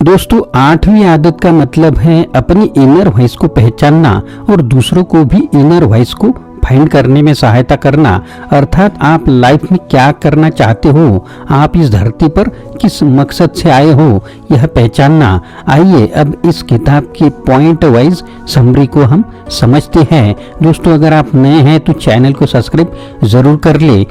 दोस्तों, 8वीं आदत का मतलब है अपनी इनर वॉइस को पहचानना और दूसरों को भी इनर वॉइस को फाइंड करने में सहायता करना। अर्थात आप लाइफ में क्या करना चाहते हो, आप इस धरती पर किस मकसद से आए हो, यह पहचानना। आइए अब इस किताब के पॉइंट वाइज समरी को हम समझते हैं। दोस्तों, अगर आप नए हैं तो चैनल को सब्सक्राइब जरूर कर ले।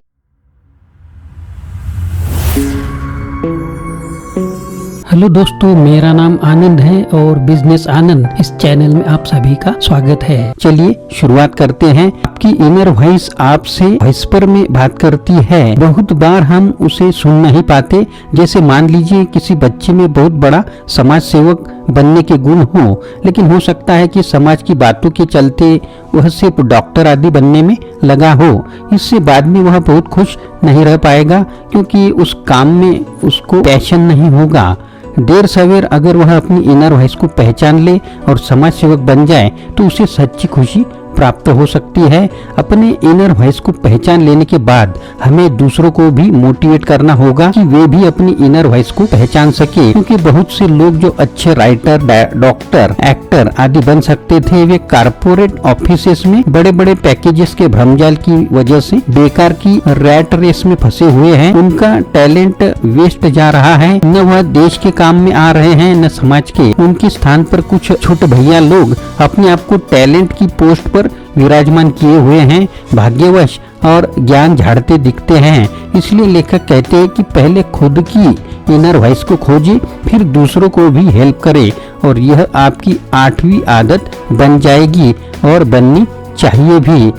हेलो दोस्तों, मेरा नाम आनंद है और बिजनेस आनंद इस चैनल में आप सभी का स्वागत है। चलिए शुरुआत करते हैं। आपकी इनर वॉइस आपसे व्हिस्पर में बात करती है। बहुत बार हम उसे सुन नहीं पाते। जैसे मान लीजिए किसी बच्चे में बहुत बड़ा समाज सेवक बनने के गुण हो, लेकिन हो सकता है कि समाज की बातों के चलते वह सिर्फ डॉक्टर आदि बनने में लगा हो। इससे बाद में वह बहुत खुश नहीं रह पाएगा, क्योंकि उस काम में उसको पैशन नहीं होगा। देर सवेर अगर वह अपनी इनर वॉइस को पहचान ले और समाज सेवक बन जाए तो उसे सच्ची खुशी प्राप्त हो सकती है। अपने इनर वॉइस को पहचान लेने के बाद हमें दूसरों को भी मोटिवेट करना होगा कि वे भी अपनी इनर वॉइस को पहचान सके, क्योंकि बहुत से लोग जो अच्छे राइटर, डॉक्टर, एक्टर आदि बन सकते थे, वे कारपोरेट ऑफिसेस में बड़े बड़े पैकेजेस के भ्रमजाल की वजह से बेकार की रैट रेस में फंसे हुए हैं। उनका टैलेंट वेस्ट जा रहा है। न वह देश के काम में आ रहे हैं न समाज के। उनके स्थान पर कुछ छोटे भैया लोग अपने आप को टैलेंट की पोस्ट पर विराजमान किए हुए हैं। भाग्यवश और ज्ञान झाड़ते दिखते हैं। इसलिए लेखक कहते हैं कि पहले खुद की इनर वॉइस को खोजे, फिर दूसरों को भी हेल्प करे, और यह आपकी 8वीं आदत बन जाएगी और बननी चाहिए भी।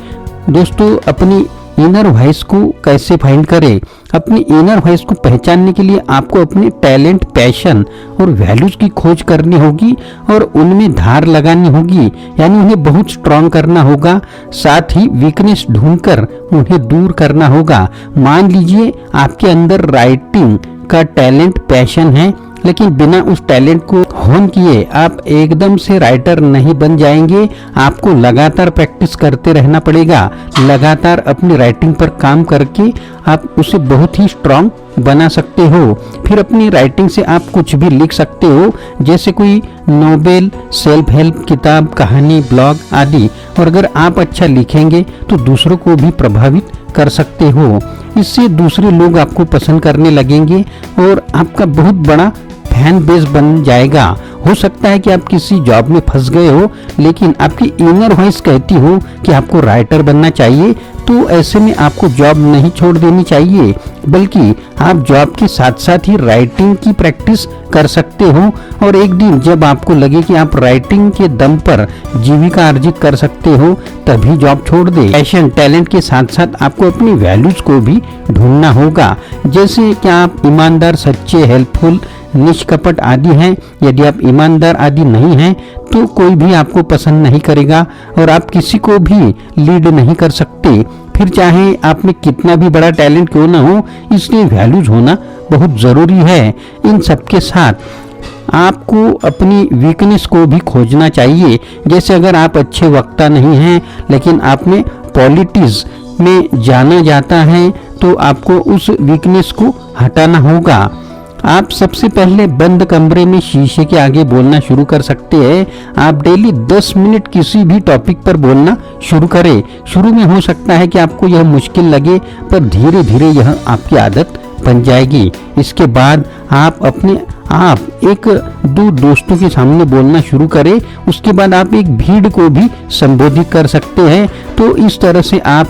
दोस्तों, अपनी इनर वॉइस को कैसे फाइंड करें? अपनी इनर वॉइस को पहचानने के लिए आपको अपने टैलेंट, पैशन और वैल्यूज की खोज करनी होगी और उनमें धार लगानी होगी, यानी उन्हें बहुत स्ट्रांग करना होगा। साथ ही वीकनेस ढूंढकर उन्हें दूर करना होगा। मान लीजिए आपके अंदर राइटिंग का टैलेंट, पैशन है, लेकिन बिना उस टैलेंट को होन किए आप एकदम से राइटर नहीं बन जाएंगे। आपको लगातार प्रैक्टिस करते रहना पड़ेगा। लगातार अपनी राइटिंग पर काम करके आप उसे बहुत ही स्ट्रांग बना सकते हो। फिर अपनी राइटिंग से आप कुछ भी लिख सकते हो, जैसे कोई नोवेल, सेल्फ हेल्प किताब, कहानी, ब्लॉग आदि। और अगर आप अच्छा लिखेंगे तो दूसरों को भी प्रभावित कर सकते हो। इससे दूसरे लोग आपको पसंद करने लगेंगे और आपका बहुत बड़ा फैन बेस बन जाएगा। हो सकता है कि आप किसी जॉब में फंस गए हो, लेकिन आपकी इनर वॉइस कहती हो कि आपको राइटर बनना चाहिए, तो ऐसे में आपको जॉब नहीं छोड़ देनी चाहिए, बल्कि आप जॉब के साथ साथ ही राइटिंग की प्रैक्टिस कर सकते हो। और एक दिन जब आपको लगे कि आप राइटिंग के दम पर जीविका अर्जित कर सकते हो, तभी जॉब छोड़ दे। पैशन, टैलेंट के साथ साथ आपको अपनी वैल्यूज को भी ढूंढना होगा। जैसे कि आप ईमानदार, सच्चे, हेल्पफुल, निष्कपट आदि हैं। यदि आप ईमानदार आदि नहीं हैं तो कोई भी आपको पसंद नहीं करेगा और आप किसी को भी लीड नहीं कर सकते। फिर चाहे आप में कितना भी बड़ा टैलेंट क्यों ना हो, इसलिए वैल्यूज होना बहुत जरूरी है। इन सबके साथ आपको अपनी वीकनेस को भी खोजना चाहिए। जैसे अगर आप अच्छे वक्ता नहीं हैं, लेकिन आप में पॉलिटिक्स में जाना जाता है, तो आपको उस वीकनेस को हटाना होगा। आप सबसे पहले बंद कमरे में शीशे के आगे बोलना शुरू कर सकते हैं। आप डेली 10 मिनट किसी भी टॉपिक पर बोलना शुरू करें। शुरू में हो सकता है कि आपको यह मुश्किल लगे, पर धीरे धीरे यह आपकी आदत बन जाएगी। इसके बाद आप एक दो दोस्तों के सामने बोलना शुरू करें। उसके बाद आप एक भीड़ को भी संबोधित कर सकते हैं। तो इस तरह से आप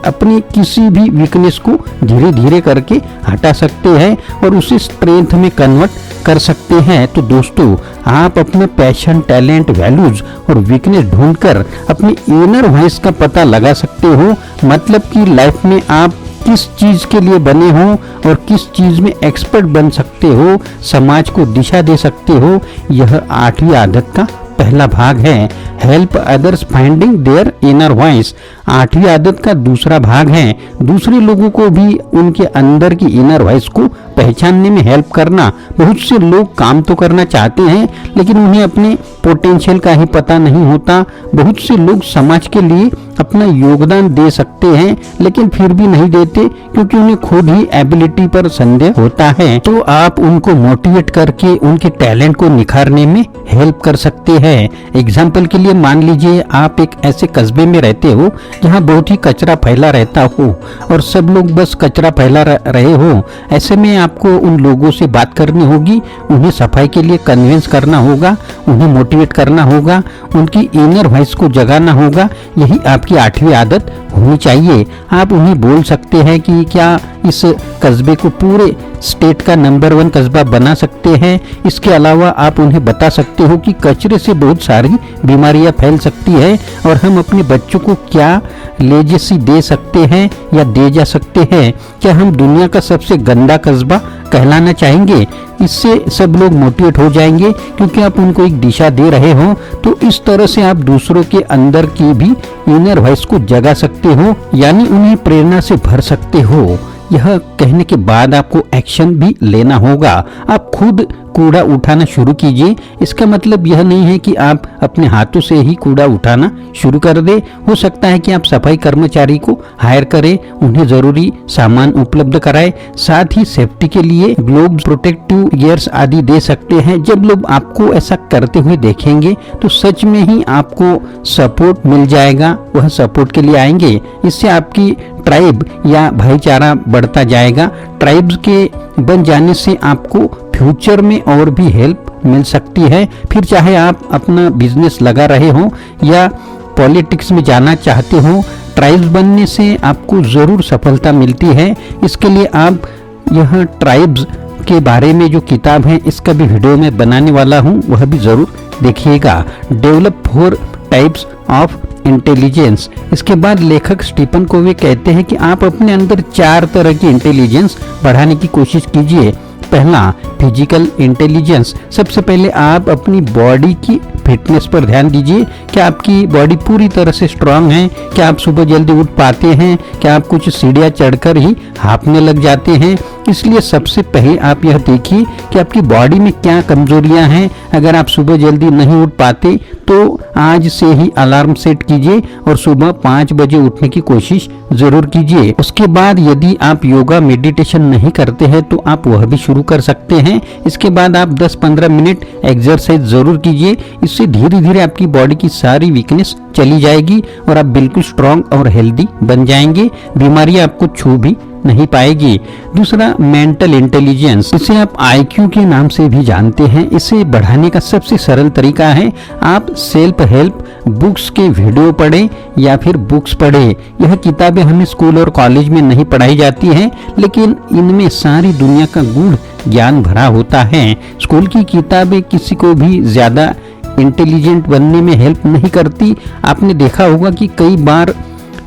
अपनी किसी भी वीकनेस को धीरे धीरे करके हटा सकते हैं और उसे स्ट्रेंथ में कन्वर्ट कर सकते हैं। तो दोस्तों, आप अपने पैशन, टैलेंट, वैल्यूज और वीकनेस ढूंढकर अपनी इनर वॉइस का पता लगा सकते हो। मतलब कि लाइफ में आप किस चीज के लिए बने हो और किस चीज में एक्सपर्ट बन सकते हो, समाज को दिशा दे सकते हो। यह 8वीं आदत का पहला भाग है। Help others finding their inner voice. 8वीं आदत का दूसरा भाग है दूसरे लोगों को भी उनके अंदर की इनर वॉइस को पहचानने में हेल्प करना। बहुत से लोग काम तो करना चाहते हैं लेकिन उन्हें अपने पोटेंशियल का ही पता नहीं होता। बहुत से लोग समाज के लिए अपना योगदान दे सकते हैं लेकिन फिर भी नहीं देते क्योंकि उन्हें खुद ही एबिलिटी पर संदेह होता है। तो आप उनको मोटिवेट करके उनके टैलेंट को निखारने में हेल्प कर सकते हैं। एग्जाम्पल के लिए मान लीजिए आप एक ऐसे कस्बे में रहते हो जहां बहुत ही कचरा फैला रहता हो और सब लोग बस कचरा फैला रहे हो। ऐसे में आपको उन लोगों से बात करनी होगी, उन्हें सफाई के लिए कन्विंस करना होगा, उन्हें मोटिवेट करना होगा, उनकी इनर वॉइस को जगाना होगा। यही आपकी 8वीं आदत होनी चाहिए। आप उन्हें बोल सकते हैं कि क्या इस कस्बे को पूरे स्टेट का नंबर 1 कस्बा बना सकते हैं। इसके अलावा आप उन्हें बता सकते हो कि कचरे से बहुत सारी बीमारियां फैल सकती है और हम अपने बच्चों को क्या लेजेसी दे सकते हैं या दे जा सकते हैं। क्या हम दुनिया का सबसे गंदा कस्बा कहलाना चाहेंगे। इससे सब लोग मोटिवेट हो जाएंगे क्योंकि आप उनको एक दिशा दे रहे हो। तो इस तरह से आप दूसरों के अंदर की भी इनर वॉइस को जगा सकते हो, यानी उन्हें प्रेरणा से भर सकते हो। यह कहने के बाद आपको एक्शन भी लेना होगा। आप खुद कूड़ा उठाना शुरू कीजिए। इसका मतलब यह नहीं है कि आप अपने हाथों से ही कूड़ा उठाना शुरू कर दे। हो सकता है कि आप सफाई कर्मचारी को हायर करें, उन्हें जरूरी सामान उपलब्ध कराएं, साथ ही सेफ्टी के लिए ग्लोव्स, प्रोटेक्टिव गियर्स आदि दे सकते हैं। जब लोग आपको ऐसा करते हुए देखेंगे तो सच में ही आपको सपोर्ट मिल जाएगा, वह सपोर्ट के लिए आएंगे। इससे आपकी ट्राइब या भाईचारा बढ़ता जाएगा। ट्राइब्स के बन जाने से आपको फ्यूचर में और भी हेल्प मिल सकती है। फिर चाहे आप अपना बिजनेस लगा रहे हो या पॉलिटिक्स में जाना चाहते हो, ट्राइब्स बनने से आपको जरूर सफलता मिलती है। इसके लिए आप यह ट्राइब्स के बारे में जो किताब है इसका भी वीडियो में बनाने वाला हूँ, वह भी जरूर देखिएगा। Develop 4 types of intelligence. इसके बाद लेखक स्टीफन कोवे कहते हैं कि आप अपने अंदर 4 तरह की इंटेलिजेंस बढ़ाने की कोशिश कीजिए। पहला, फिजिकल इंटेलिजेंस। सबसे पहले आप अपनी बॉडी की फिटनेस पर ध्यान दीजिए। क्या आपकी बॉडी पूरी तरह से स्ट्रांग है? क्या आप सुबह जल्दी उठ पाते हैं? क्या आप कुछ सीढ़ियां चढ़कर ही हाँफने लग जाते हैं? इसलिए सबसे पहले आप यह देखिए कि आपकी बॉडी में क्या कमजोरियां हैं। अगर आप सुबह जल्दी नहीं उठ पाते तो आज से ही अलार्म सेट कीजिए और सुबह 5 बजे उठने की कोशिश जरूर कीजिए। उसके बाद यदि आप योगा मेडिटेशन नहीं करते हैं तो आप वह भी शुरू कर सकते हैं। इसके बाद आप 10-15 मिनट एक्सरसाइज जरूर कीजिए। इससे धीरे धीरे आपकी बॉडी की सारी वीकनेस चली जाएगी और आप बिल्कुल स्ट्रांग और हेल्दी बन जाएंगे। बीमारियां आपको छू भी नहीं पाएगी। दूसरा, मेंटल इंटेलिजेंस। इसे आप IQ के नाम से भी जानते हैं। इसे बढ़ाने का सबसे सरल तरीका है आप सेल्फ हेल्प बुक्स के वीडियो पढ़ें या फिर बुक्स पढ़ें। यह किताबें हमें स्कूल और कॉलेज में नहीं पढ़ाई जाती हैं, लेकिन इनमें सारी दुनिया का गूढ़ ज्ञान भरा होता है। स्कूल की किताबें किसी को भी ज्यादा इंटेलिजेंट बनने में हेल्प नहीं करती। आपने देखा होगा कि कई बार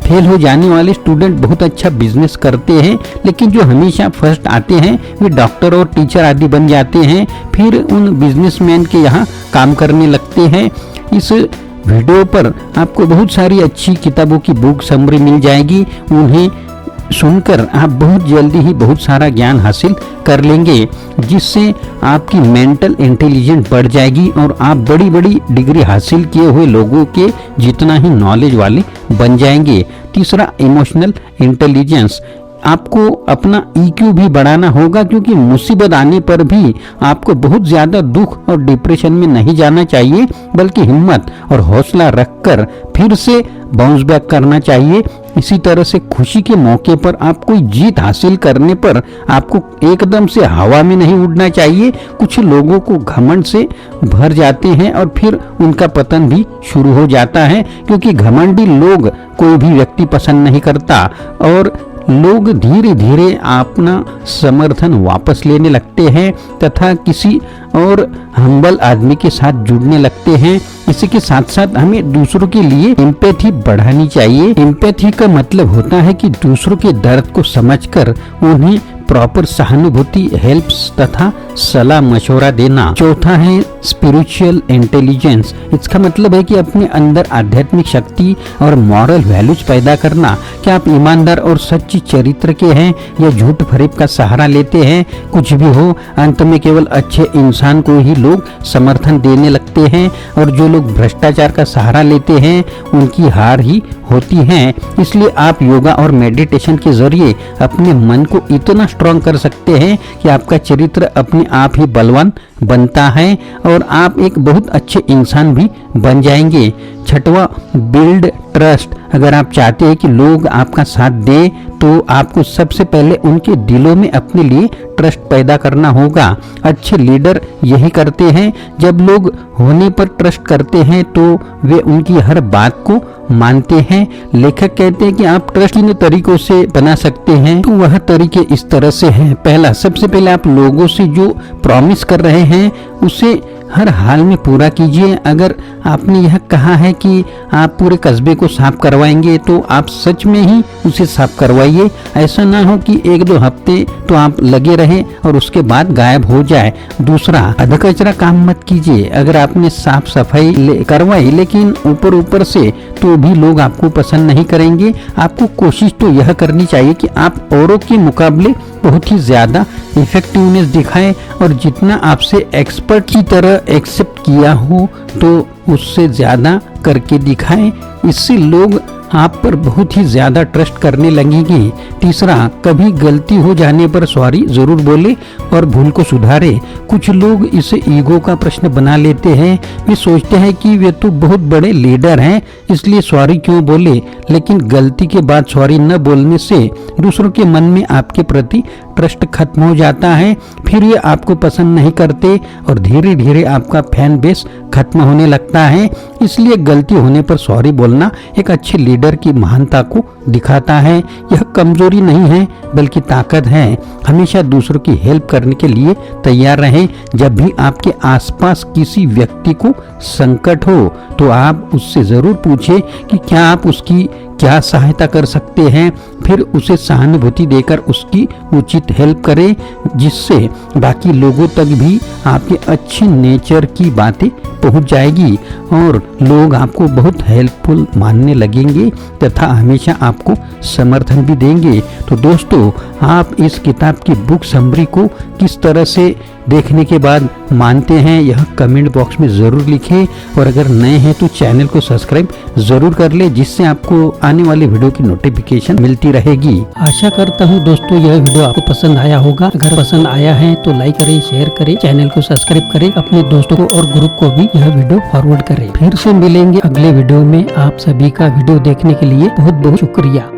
फेल हो जाने वाले स्टूडेंट बहुत अच्छा बिजनेस करते हैं, लेकिन जो हमेशा फर्स्ट आते हैं वे डॉक्टर और टीचर आदि बन जाते हैं, फिर उन बिजनेसमैन के यहाँ काम करने लगते हैं। इस वीडियो पर आपको बहुत सारी अच्छी किताबों की बुक समरी मिल जाएगी। उन्हें सुनकर आप बहुत जल्दी ही बहुत सारा ज्ञान हासिल कर लेंगे, जिससे आपकी मेंटल इंटेलिजेंस बढ़ जाएगी और आप बड़ी बड़ी डिग्री हासिल किए हुए लोगों के जितना ही नॉलेज वाले बन जाएंगे। तीसरा, इमोशनल इंटेलिजेंस। आपको अपना EQ भी बढ़ाना होगा, क्योंकि मुसीबत आने पर भी आपको बहुत ज्यादा दुख और डिप्रेशन में नहीं जाना चाहिए, बल्कि हिम्मत और हौसला रखकर फिर से बाउंस बैक करना चाहिए। इसी तरह से खुशी के मौके पर आप कोई जीत हासिल करने पर आपको एकदम से हवा में नहीं उड़ना चाहिए। कुछ लोगों को घमंड से भर जाते हैं और फिर उनका पतन भी शुरू हो जाता है, क्योंकि घमंडी लोग कोई भी व्यक्ति पसंद नहीं करता और लोग धीरे धीरे अपना समर्थन वापस लेने लगते हैं तथा किसी और हम्बल आदमी के साथ जुड़ने लगते हैं। इसी के साथ साथ हमें दूसरों के लिए एम्पैथी बढ़ानी चाहिए। एम्पैथी का मतलब होता है कि दूसरों के दर्द को समझकर उन्हें प्रॉपर सहानुभूति, हेल्प्स तथा सलाह मशवरा देना। चौथा है स्पिरिचुअल इंटेलिजेंस। इसका मतलब है कि अपने अंदर आध्यात्मिक शक्ति और मॉरल वैल्यूज पैदा करना। क्या आप ईमानदार और सच्ची चरित्र के हैं या झूठ फरेब का सहारा लेते हैं? कुछ भी हो, अंत में केवल अच्छे इंसान को ही लोग समर्थन देने लगते हैं और जो लोग भ्रष्टाचार का सहारा लेते हैं उनकी हार ही होती है। इसलिए आप योगा और मेडिटेशन के जरिए अपने मन को इतना स्ट्रांग कर सकते हैं कि आपका चरित्र अपने आप ही बलवान बनता है और आप एक बहुत अच्छे इंसान भी बन जाएंगे। छठवां, बिल्ड ट्रस्ट। अगर आप चाहते हैं कि लोग आपका साथ दे तो आपको सबसे पहले उनके दिलों में अपने लिए ट्रस्ट पैदा करना होगा। अच्छे लीडर यही करते हैं। जब लोग होने पर ट्रस्ट करते हैं तो वे उनकी हर बात को मानते हैं। लेखक कहते हैं कि आप ट्रस्ट इन तरीकों से बना सकते हैं। तो वह तरीके इस तरह से हैं। पहला, सबसे पहले आप लोगों से जो प्रॉमिस कर रहे हैं उसे हर हाल में पूरा कीजिए। अगर आपने यह कहा है कि आप पूरे कस्बे को साफ करवाएंगे तो आप सच में ही उसे साफ करवाइए। ऐसा ना हो कि 1-2 हफ्ते तो आप लगे रहे और उसके बाद गायब हो जाए। दूसरा, अधकचरा काम मत कीजिए। अगर आपने साफ सफाई करवाई लेकिन ऊपर से तो भी लोग आपको पसंद नहीं करेंगे। आपको कोशिश तो यह करनी चाहिए कि आप औरों के मुकाबले बहुत ही ज्यादा इफेक्टिवनेस दिखाएं और जितना आपसे एक्सपर्ट की तरह एक्सेप्ट किया हो तो उससे ज्यादा करके दिखाएं। इससे लोग आप पर बहुत ही ज्यादा ट्रस्ट करने लगेंगे। तीसरा, कभी गलती हो जाने पर सॉरी जरूर बोले और भूल को सुधारे। कुछ लोग इसे ईगो का प्रश्न बना लेते हैं। वे सोचते हैं कि वे तो बहुत बड़े लीडर हैं इसलिए सॉरी क्यों बोले, लेकिन गलती के बाद सॉरी न बोलने से दूसरों के मन में आपके प्रति ट्रस्ट खत्म हो जाता है। फिर ये आपको पसंद नहीं करते और धीरे धीरे आपका फैन बेस खत्म होने लगता है। इसलिए गलती होने पर सॉरी बोलना एक अच्छे लीडर की महानता को दिखाता है। यह कमजोरी नहीं है बल्कि ताकत है। हमेशा दूसरों की हेल्प करने के लिए तैयार रहें। जब भी आपके आसपास किसी व्यक्ति को संकट हो तो आप उससे जरूर पूछें कि क्या आप उसकी क्या सहायता कर सकते हैं। फिर उसे सहानुभूति देकर उसकी उचित हेल्प करें जिससे बाकी लोगों तक भी आपके अच्छे नेचर की बातें पहुंच जाएगी और लोग आपको बहुत हेल्पफुल मानने लगेंगे तथा हमेशा आपको समर्थन भी देंगे। तो दोस्तों, आप इस किताब की बुक समरी को किस तरह से देखने के बाद मानते हैं यह कमेंट बॉक्स में जरूर लिखें और अगर नए हैं तो चैनल को सब्सक्राइब जरूर कर ले जिससे आपको आने वाले वीडियो की नोटिफिकेशन मिलती रहेगी। आशा करता हूँ दोस्तों यह वीडियो आपको पसंद आया होगा। अगर पसंद आया है तो लाइक करें, शेयर करें, चैनल को सब्सक्राइब करें, अपने दोस्तों को और ग्रुप को भी यह वीडियो फॉरवर्ड करें। फिर से मिलेंगे अगले वीडियो में। आप सभी का वीडियो देखने के लिए बहुत बहुत शुक्रिया।